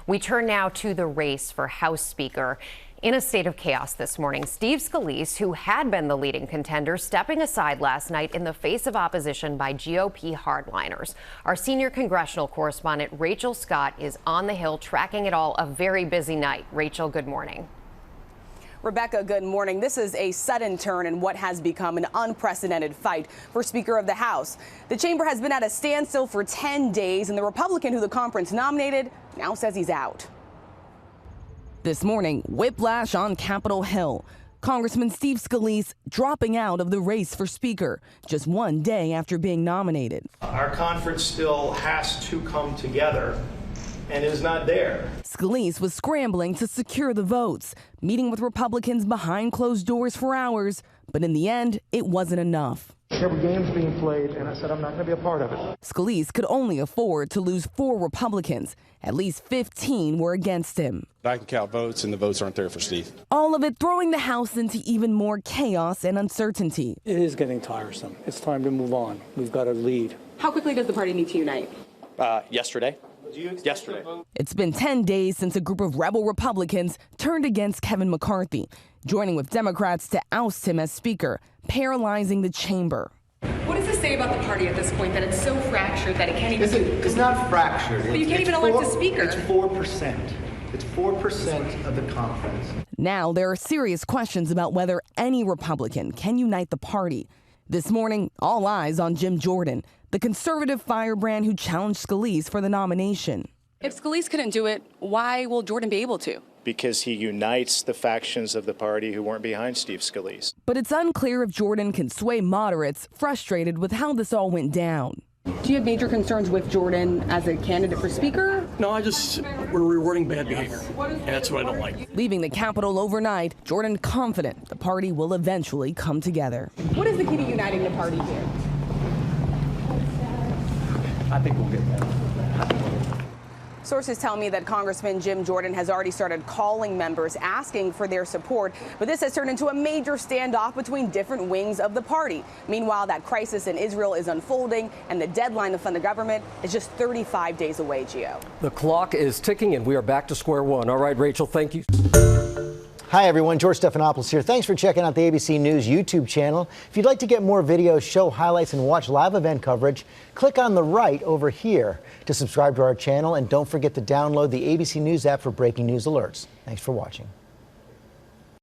We turn now to the race for House Speaker. In a state of chaos this morning, Steve Scalise, who had been the leading contender, stepping aside last night in the face of opposition by GOP hardliners. Our senior congressional correspondent Rachel Scott is on the Hill tracking it all. A very busy night. Rachel, good morning. Rebecca, good morning. This is a sudden turn in what has become an unprecedented fight for Speaker of the House. The chamber has been at a standstill for 10 days, and the Republican who the conference nominated now says he's out. This morning, whiplash on Capitol Hill. Congressman Steve Scalise dropping out of the race for Speaker just one day after being nominated. Our conference still has to come together and is not there. Scalise was scrambling to secure the votes, meeting with Republicans behind closed doors for hours, but in the end, it wasn't enough. There were games being played, and I said I'm not going to be a part of it. Scalise could only afford to lose 4 Republicans. At least 15 were against him. I can count votes, and the votes aren't there for Steve. All of it throwing the House into even more chaos and uncertainty. It is getting tiresome. It's time to move on. We've got to lead. How quickly does the party need to unite? Yesterday. It's been 10 days since a group of rebel Republicans turned against Kevin McCarthy, joining with Democrats to oust him as Speaker, paralyzing the chamber. What does this say about the party at this point, that it's so fractured that it can't even... It's not fractured. But you can't even elect a speaker. It's 4%. It's 4% of the conference. Now there are serious questions about whether any Republican can unite the party. This morning, all eyes on Jim Jordan, the conservative firebrand who challenged Scalise for the nomination. If Scalise couldn't do it, why will Jordan be able to? Because he unites the factions of the party who weren't behind Steve Scalise. But it's unclear if Jordan can sway moderates frustrated with how this all went down. Do you have major concerns with Jordan as a candidate for Speaker? No, we're rewarding bad behavior. And that's what I don't like. Leaving the Capitol overnight, Jordan confident the party will eventually come together. What is the key to uniting the party here? I think we'll get there. Sources tell me that Congressman Jim Jordan has already started calling members asking for their support, but this has turned into a major standoff between different wings of the party. Meanwhile, that crisis in Israel is unfolding, and the deadline to fund the government is just 35 days away, Gio. The clock is ticking, and we are back to square one. All right, Rachel, thank you. Hi, everyone. George Stephanopoulos here. Thanks for checking out the ABC News YouTube channel. If you'd like to get more videos, show highlights, and watch live event coverage, click on the right over here to subscribe to our channel. And don't forget to download the ABC News app for breaking news alerts. Thanks for watching.